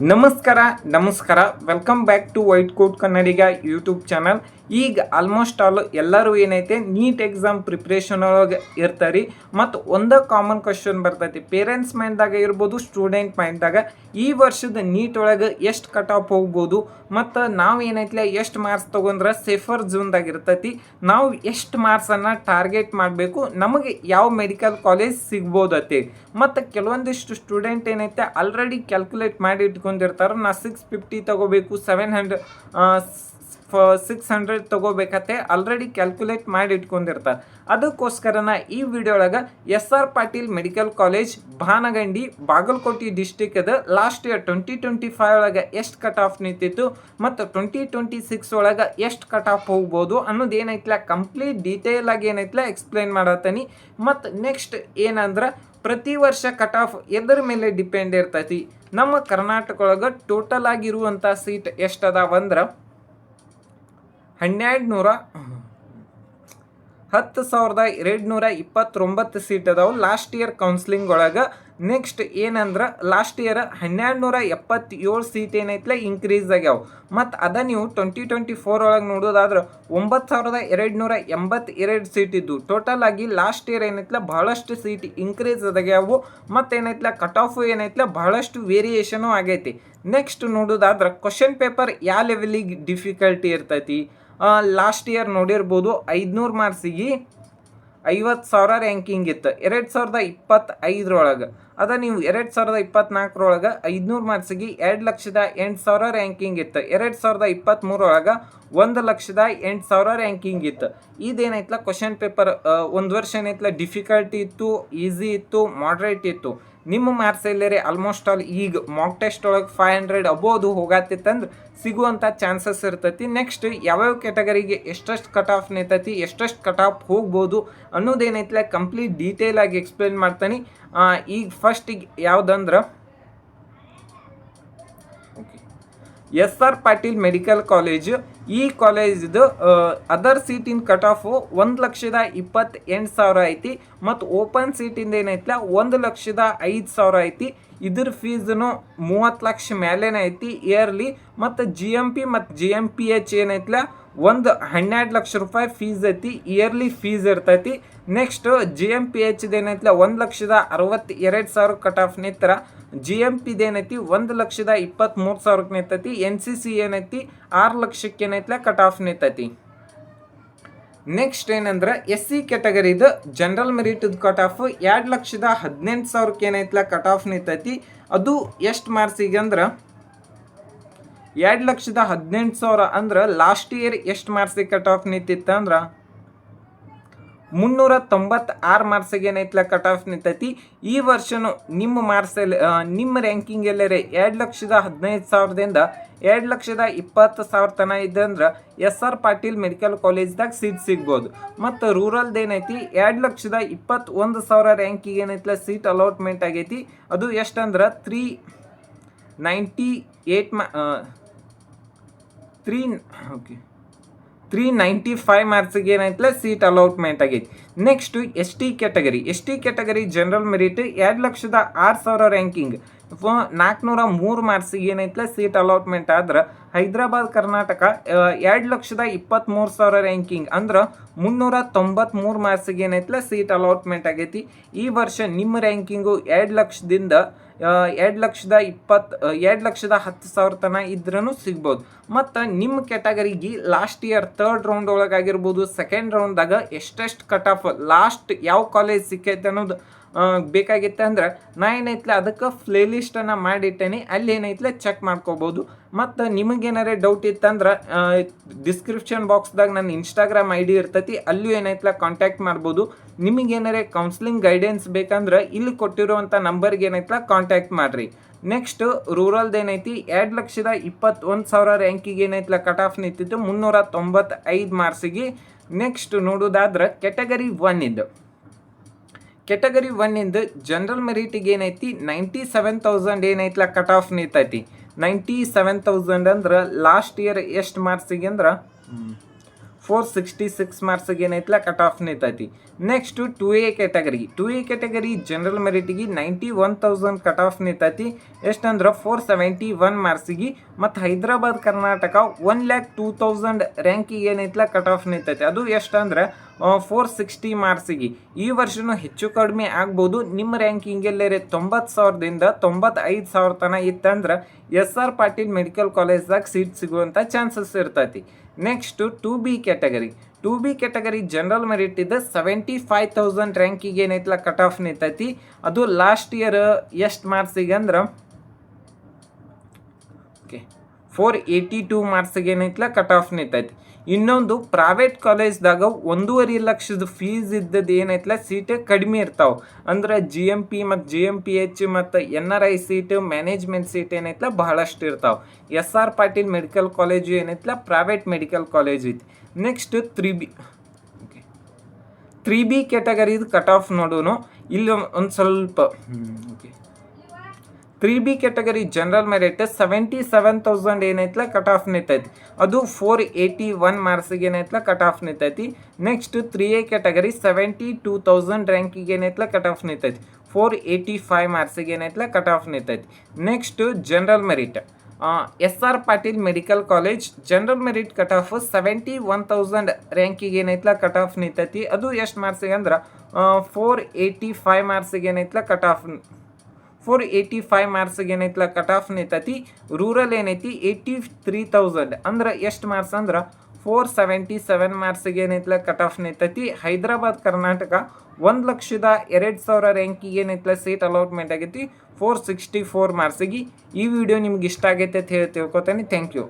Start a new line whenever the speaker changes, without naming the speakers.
ನಮಸ್ಕಾರ welcome back to white coat Kannadiga YouTube channel. ಈಗ almost all ಎಲ್ಲರೂ ಏನೈತೆ ನೀಟ್ ಎಕ್ಸಾಮ್ ಪ್ರಿಪ್ರೇಷನ್ ಒಳಗೆ ಇರ್ತಾರೆ ಮತ್ತು ಒಂದೇ ಕಾಮನ್ ಕ್ವಶನ್ ಬರ್ತೈತಿ ಪೇರೆಂಟ್ಸ್ ಮೈಂಡ್ದಾಗ ಇರ್ಬೋದು, ಸ್ಟೂಡೆಂಟ್ ಮೈಂಡ್ದಾಗ. ಈ ವರ್ಷದ ನೀಟ್ ಒಳಗೆ ಎಷ್ಟು ಕಟ್ ಆಫ್ ಹೋಗ್ಬೋದು ಮತ್ತು ನಾವು ಏನೈತಿಲ್ಲ ಎಷ್ಟು ಮಾರ್ಕ್ಸ್ ತೊಗೊಂಡ್ರೆ ಸೇಫರ್ ಝೋನ್ದಾಗ ಇರ್ತೈತಿ, ನಾವು ಎಷ್ಟು ಮಾರ್ಕ್ಸನ್ನು ಟಾರ್ಗೆಟ್ ಮಾಡಬೇಕು, ನಮಗೆ ಯಾವ ಮೆಡಿಕಲ್ ಕಾಲೇಜ್ ಸಿಗ್ಬೋದತ್ತೆ. ಮತ್ತು ಕೆಲವೊಂದಿಷ್ಟು ಸ್ಟೂಡೆಂಟ್ ಏನೈತೆ ಆಲ್ರೆಡಿ ಕ್ಯಾಲ್ಕುಲೇಟ್ ಮಾಡಿ ಇಟ್ಕೊಂಡಿರ್ತಾರೆ, ನಾ 650 ತಗೋಬೇಕು, 600 ತಗೋಬೇಕತ್ತೆ ಆಲ್ರೆಡಿ ಕ್ಯಾಲ್ಕುಲೇಟ್ ಮಾಡಿ ಇಟ್ಕೊಂಡಿರ್ತಾರೆ. ಅದಕ್ಕೋಸ್ಕರನ ಈ ವಿಡಿಯೋ ಒಳಗೆ SR Patil medical college Bhanagandi Bagalkot district ಅದು ಲಾಸ್ಟ್ ಇಯರ್ 2025 ಒಳಗೆ ಎಷ್ಟು ಕಟ್ ಆಫ್ ನಿಂತಿತ್ತು ಮತ್ತು 2026 ಒಳಗೆ ಎಷ್ಟು ಕಟ್ ಆಫ್ ಹೋಗ್ಬೋದು ಅನ್ನೋದು ಏನೈತಿಲ್ಲ ಕಂಪ್ಲೀಟ್ ಡೀಟೇಲ್ ಆಗಿ ಏನೈತಿಲ್ಲ ಎಕ್ಸ್ಪ್ಲೈನ್ ಮಾಡತ್ತೀನಿ. ಮತ್ತು ನೆಕ್ಸ್ಟ್ ಏನಂದ್ರೆ ಪ್ರತಿ ವರ್ಷ ಕಟ್ ಆಫ್ ಎದರ ಮೇಲೆ ಡಿಪೆಂಡ್ ಇರ್ತೈತಿ. ನಮ್ಮ ಕರ್ನಾಟಕ ಒಳಗೆ ಟೋಟಲ್ ಆಗಿರುವಂಥ ಸೀಟ್ ಎಷ್ಟು ಅದಾವಂದ್ರೆ 10,229 ಸೀಟ್ ಅದಾವೆ ಲಾಸ್ಟ್ ಇಯರ್ ಕೌನ್ಸಿಲಿಂಗ್ ಒಳಗೆ. ನೆಕ್ಸ್ಟ್ ಏನಂದ್ರೆ ಲಾಸ್ಟ್ ಇಯರ್ 1,277 ಸೀಟ್ ಏನೈತಿಲ್ಲ ಇನ್ಕ್ರೀಸ್ ಆಗ್ಯಾವ. ಮತ್ತು ಅದ ನೀವು 2024 ಒಳಗೆ ನೋಡೋದಾದ್ರೆ 9,282 ಸೀಟ್ ಇದ್ದು ಟೋಟಲ್ ಆಗಿ ಲಾಸ್ಟ್ ಇಯರ್ ಏನೈತಿಲ್ಲ ಬಹಳಷ್ಟು ಸೀಟ್ ಇನ್ಕ್ರೀಸ್ ಆಗ್ಯಾವು. ಮತ್ತು ಏನೈತಿಲ್ಲ ಕಟ್ ಆಫ್ ಏನೈತಿಲ್ಲ ಬಹಳಷ್ಟು ವೇರಿಯೇಷನು ಆಗೈತಿ. ನೆಕ್ಸ್ಟ್ ನೋಡೋದಾದ್ರೆ ಕ್ವಶನ್ ಪೇಪರ್ ಯಾವ ಲೆವೆಲಿಗೆ ಡಿಫಿಕಲ್ಟಿ ಇರ್ತೈತಿ. ಲಾಸ್ಟ್ ಇಯರ್ ನೋಡಿರ್ಬೋದು 500 ಮಾರ್ಕ್ಸಿಗೆ 50,000 ರ್ಯಾಂಕಿಂಗ್ ಇತ್ತು 2025 ಅದ ನೀವು 2024 500 ಮಾರ್ಕ್ಸಿಗೆ 2,08,000 ರ್ಯಾಂಕಿಂಗ್ ಇತ್ತು. 2023 1,08,000 ರ್ಯಾಂಕಿಂಗ್ ಇತ್ತು. ಇದೇನೈತಲ್ಲ ಕ್ವಶನ್ ಪೇಪರ್ ಒಂದು ವರ್ಷ ಏನೈತಲ್ಲ ಡಿಫಿಕಲ್ಟಿ ಇತ್ತು, ಈಸಿ ಇತ್ತು, ಮಾಡ್ರೇಟ್ ಇತ್ತು. ನಿಮ್ಮ ಮಾರ್ಕ್ಸ್ ಎಲ್ಲರೇ ಆಲ್ಮೋಸ್ಟ್ ಆಲ್ ಈಗ ಮಾಕ್ ಟೆಸ್ಟ್ ಒಳಗೆ 500 ಅಬೋದು ಹೋಗತ್ತಿತ್ತಂದ್ರೆ ಸಿಗುವಂಥ ಚಾನ್ಸಸ್ ಇರ್ತೈತಿ. ನೆಕ್ಸ್ಟ್ ಯಾವ್ಯಾವ ಕ್ಯಾಟಗರಿಗೆ ಎಷ್ಟೆಷ್ಟು ಕಟ್ ಆಫ್ ನಿಂತೈತಿ, ಎಷ್ಟೆಷ್ಟು ಕಟ್ ಆಫ್ ಹೋಗ್ಬೋದು ಅನ್ನೋದೇನೈತಿಲ್ಲ ಕಂಪ್ಲೀಟ್ ಡೀಟೇಲ್ ಆಗಿ ಎಕ್ಸ್ಪ್ಲೇನ್ ಮಾಡ್ತಾನೆ. ಈಗ ಫಸ್ಟಿಗೆ ಯಾವುದಂದ್ರೆ SR ಪಾಟೀಲ್ ಮೆಡಿಕಲ್ ಕಾಲೇಜ್. ಈ ಕಾಲೇಜ್ದು ಅದರ್ ಸೀಟಿನ ಕಟ್ ಆಫು 1,28,000 ಐತಿ ಮತ್ತು ಓಪನ್ ಸೀಟಿಂದ ಏನೈತಿಲ್ಲ 1,05,000 ಐತಿ. ಇದ್ರ ಫೀಸನು 30 ಲಕ್ಷ ಮೇಲೇನೆ ಐತಿ ಇಯರ್ಲಿ. ಮತ್ತು GMP ಮತ್ತು GMPH ಏನೈತಿಲ್ಲ 12 ಲಕ್ಷ ರೂಪಾಯಿ ಫೀಸ್ ಐತಿ, ಇಯರ್ಲಿ ಫೀಸ್ ಇರ್ತೈತಿ. ನೆಕ್ಸ್ಟ್ GMPH ಏನೈತಿಲ್ಲ 1,62,000 ಕಟ್ ಆಫ್ ನಿಂತರ GMPದು ಏನೈತಿ 1,23,000 ನಿಂತೈತಿ. NCC ಏನೈತಿ 6 ಲಕ್ಷಕ್ಕೆ ಏನೈತಿಲ್ಲ ಕಟ್ ಆಫ್ ನಿಂತೈತಿ. ನೆಕ್ಸ್ಟ್ ಏನಂದ್ರೆ SC ಕ್ಯಾಟಗರಿದು ಜನರಲ್ ಮೆರಿಟದ ಕಟ್ ಆಫ್ 2,18,000 ಏನೈತಿಲ್ಲ ಕಟ್ ಆಫ್ ನಿಂತೈತಿ. ಅದು ಎಷ್ಟು ಮಾರ್ಕ್ಸಿಗೆ ಅಂದ್ರೆ 2,18,000 ಅಂದ್ರೆ ಲಾಸ್ಟ್ ಇಯರ್ ಎಷ್ಟು ಮಾರ್ಕ್ಸಿಗೆ ಕಟ್ ಆಫ್ ನಿಂತಿತ್ತು ಅಂದ್ರೆ 396 ಮಾರ್ಕ್ಸಿಗೆ ಏನೈತಿಲ್ಲ ಕಟ್ ಆಫ್ ನಿಂತೈತಿ. ಈ ವರ್ಷನು ನಿಮ್ಮ ಮಾರ್ಕ್ಸಲ್ಲಿ ನಿಮ್ಮ ರ್ಯಾಂಕಿಂಗ್ ಎಲ್ಲರೇ 2,15,000ದಿಂದ 2,20,000 ತನಕ ಇದ್ದಂದ್ರೆ SR ಪಾಟೀಲ್ ಮೆಡಿಕಲ್ ಕಾಲೇಜ್ದಾಗ ಸೀಟ್ ಸಿಗ್ಬೋದು. ಮತ್ತು ರೂರಲ್ದು ಏನೈತಿ 2,21,000 ರ್ಯಾಂಕಿಗೆ ಏನೈತಿಲ್ಲ ಸೀಟ್ ಅಲಾಟ್ಮೆಂಟ್ ಆಗೈತಿ. ಅದು ಎಷ್ಟಂದ್ರೆ 395 ಮಾರ್ಕ್ಸಿಗೆ ಏನೈತಿಲ್ಲ ಸೀಟ್ ಅಲಾಟ್ಮೆಂಟ್ ಆಗೈತಿ. Next ST category general merit 2,06,000 ranking 403 ಮಾರ್ಕ್ಸಿಗೆ ಏನೈತಿಲ್ಲ ಸೀಟ್ ಅಲಾಟ್ಮೆಂಟ್ ಆದ್ರೆ ಹೈದರಾಬಾದ್ ಕರ್ನಾಟಕ 2,23,000 ರ್ಯಾಂಕಿಂಗ್ ಅಂದ್ರೆ 393 ಮಾರ್ಕ್ಸಿಗೆ ಏನೈತಿಲ್ಲ ಸೀಟ್ ಅಲಾಟ್ಮೆಂಟ್ ಆಗೈತಿ. ಈ ವರ್ಷ ನಿಮ್ಮ ರ್ಯಾಂಕಿಂಗು 2,10,000 ತನಕ ಇದ್ರೂ ಸಿಗ್ಬೋದು. ಮತ್ತು ನಿಮ್ಮ ಕ್ಯಾಟಗರಿಗೆ ಲಾಸ್ಟ್ ಇಯರ್ 3rd ರೌಂಡ್ ಒಳಗಾಗಿರ್ಬೋದು, 2nd ರೌಂಡ್ದಾಗ ಎಷ್ಟೆಷ್ಟು ಕಟ್ ಆಫ್ ಲಾಸ್ಟ್ ಯಾವ ಕಾಲೇಜ್ ಸಿಕ್ಕೈತೆ ಅನ್ನೋದು ಬೇಕಾಗಿತ್ತು ಅಂದ್ರೆ ನಾ ಏನೈತಿಲ್ಲ ಅದಕ್ಕೆ ಪ್ಲೇ ಲಿಸ್ಟನ್ನು ಮಾಡಿಟ್ಟೇನೆ, ಅಲ್ಲಿ ಏನೈತಿಲ್ಲ ಚೆಕ್ ಮಾಡ್ಕೋಬೋದು. ಮತ್ತು ನಿಮಗೇನಾರೇ ಡೌಟ್ ಇತ್ತಂದ್ರೆ ಡಿಸ್ಕ್ರಿಪ್ಷನ್ ಬಾಕ್ಸ್ದಾಗ ನನ್ನ Instagram ID ಇರ್ತೈತಿ, ಅಲ್ಲೂ ಏನೈತಿಲ್ಲ ಕಾಂಟ್ಯಾಕ್ಟ್ ಮಾಡ್ಬೋದು. ನಿಮಗೇನಾರೇ ಕೌನ್ಸಿಲಿಂಗ್ ಗೈಡೆನ್ಸ್ ಬೇಕಂದ್ರೆ ಇಲ್ಲಿ ಕೊಟ್ಟಿರುವಂಥ ನಂಬರ್ಗೆ ಏನೈತಿಲ್ಲ ಕಾಂಟ್ಯಾಕ್ಟ್ ಮಾಡಿರಿ. ನೆಕ್ಸ್ಟ್ ರೂರಲ್ದು ಏನೈತಿ 2,21,000 ರ್ಯಾಂಕಿಗೆ ಏನೈತಿಲ್ಲ ಕಟ್ ಆಫ್ ನಿಂತಿತ್ತು 395 ಮಾರ್ಕ್ಸಿಗೆ. ನೆಕ್ಸ್ಟ್ ನೋಡೋದಾದ್ರೆ ಕ್ಯಾಟಗರಿ 1 ಜನರಲ್ ಮೆರಿಟಿಗೆ ಏನೈತಿ 97,000 ಏನೈತಿಲ್ಲ ಕಟ್ ಆಫ್ ನಿಂತೈತಿ. 97,000 ಅಂದ್ರೆ ಲಾಸ್ಟ್ ಇಯರ್ ಎಷ್ಟು ಮಾರ್ಕ್ಸಿಗೆ ಅಂದ್ರೆ 466 ಮಾರ್ಕ್ಸಿಗೆ ಏನೈತಿಲ್ಲ ಕಟ್ ಆಫ್ ನಿಂತೈತಿ. ನೆಕ್ಸ್ಟು 2A ಕ್ಯಾಟಗರಿ ಜನರಲ್ ಮೆರಿಟಿಗೆ 91,000 ಕಟ್ ಆಫ್ ನಿಂತೈತಿ. ಎಷ್ಟಂದ್ರೆ 471 ಮಾರ್ಕ್ಸಿಗೆ. ಮತ್ತು ಹೈದರಾಬಾದ್ ಕರ್ನಾಟಕ 1,02,000 ರ್ಯಾಂಕಿಗೆ ಏನೈತಲ್ಲ ಕಟ್ ಆಫ್ ನಿಂತೈತಿ. ಅದು ಎಷ್ಟಂದ್ರೆ 460 ಮಾರ್ಕ್ಸಿಗೆ. ಈ ವರ್ಷನೂ ಹೆಚ್ಚು ಕಡಿಮೆ ಆಗ್ಬೋದು. ನಿಮ್ಮ ರ್ಯಾಂಕಿಂಗ್ ಎಲ್ಲೇ 90,000ದಿಂದ 95,000 ತನಕ ಇತ್ತಂದ್ರೆ SR ಪಾಟೀಲ್ ಮೆಡಿಕಲ್ ಕಾಲೇಜ್ದಾಗ ಸೀಟ್ ಸಿಗುವಂಥ ಚಾನ್ಸಸ್ ಇರ್ತೈತಿ. Next 2B category general merit ಇದೆ 75,000 ರ್ಯಾಂಕಿಗೆ ಏನೈತಲ್ಲ ಕಟ್ ಆಫ್ ನಿಂತೈತಿ. ಅದು ಲಾಸ್ಟ್ ಇಯರ್ ಎಷ್ಟು ಮಾರ್ಕ್ಸಿಗೆ ಅಂದ್ರೆ 482 ಮಾರ್ಕ್ಸಿಗೆ ಏನೈತಲ್ಲ ಕಟ್ ಆಫ್ ನಿಂತೈತಿ. ಇನ್ನೊಂದು ಪ್ರೈವೇಟ್ ಕಾಲೇಜ್ದಾಗ 1.5 ಲಕ್ಷದ ಫೀಸ್ ಇದ್ದದ್ದು ಏನೈತಲ್ಲ ಸೀಟ್ ಕಡಿಮೆ ಇರ್ತಾವೆ. ಅಂದ್ರೆ GMP ಮತ್ತು GMPH ಮತ್ತು NRI ಸೀಟ್, ಮ್ಯಾನೇಜ್ಮೆಂಟ್ ಸೀಟ್ ಏನೈತಲ್ಲ ಬಹಳಷ್ಟು ಇರ್ತಾವೆ. SR ಪಾಟೀಲ್ ಮೆಡಿಕಲ್ ಕಾಲೇಜು ಏನೈತಲ್ಲ ಪ್ರೈವೇಟ್ ಮೆಡಿಕಲ್ ಕಾಲೇಜ್ ಐತಿ. ನೆಕ್ಸ್ಟ್ 3B ಕ್ಯಾಟಗರಿದು ಕಟ್ ಆಫ್ ನೋಡೋಣ. ಇಲ್ಲಿ ಒಂದು ಸ್ವಲ್ಪ 3B ಕ್ಯಾಟಗರಿ ಜನರಲ್ ಮೆರಿಟ್ 77,000 ಏನೈತಲ್ಲ ಕಟ್ ಆಫ್ ನಿಂತೈತಿ. ಅದು 481 ಮಾರ್ಕ್ಸಿಗೆ ಏನೈತಲ್ಲ ಕಟ್ ಆಫ್ ನಿಂತೈತಿ. ನೆಕ್ಸ್ಟ್ 3A ಕ್ಯಾಟಗರಿ 72,000 ರ್ಯಾಂಕಿಗೆ ಏನೈತಲ್ಲ ಕಟ್ ಆಫ್ ನಿಂತೈತಿ. 485 ಮಾರ್ಕ್ಸಿಗೆ ಏನೈತಲ್ಲ ಕಟ್ ಆಫ್ ನಿಂತೈತಿ. Next general merit SR Patil medical college general merit cut off 71,000 ರ್ಯಾಂಕಿಗೆ ಏನೈತಲ್ಲ ಕಟ್ ಆಫ್ ನಿಂತೈತಿ. ಅದು ಎಷ್ಟು ಮಾರ್ಕ್ಸಿಗೆ ಅಂದ್ರೆ 485 ಮಾರ್ಕ್ಸಿಗೆ ಏನೈತಲ್ಲ ಕಟ್ ಆಫ್ 485 ಮಾರ್ಕ್ಸಿಗೆ ಏನೈತಲ್ಲ ಕಟ್ ಆಫ್ ನಿಂತೈತಿ. ರೂರಲ್ ಏನೈತಿ 83,000 ಅಂದ್ರೆ ಎಷ್ಟು ಮಾರ್ಕ್ಸ್ ಅಂದ್ರೆ 477 ಮಾರ್ಕ್ಸಿಗೆ ಏನೈತಲ್ಲ ಕಟ್ ಆಫ್ ನಿಂತೈತಿ. ಹೈದರಾಬಾದ್ ಕರ್ನಾಟಕ 1,02,000 ರ್ಯಾಂಕಿಗೆ ಏನೈತಲ್ಲ ಸೀಟ್ ಅಲಾಟ್ಮೆಂಟ್ ಆಗೈತಿ 464 ಮಾರ್ಕ್ಸಿಗೆ. ಈ ವಿಡಿಯೋ ನಿಮ್ಗೆ ಇಷ್ಟ ಆಗೈತೆ ಅಂತ ಹೇಳಿ ತಿಳ್ಕೊತೇನೆ. Thank you.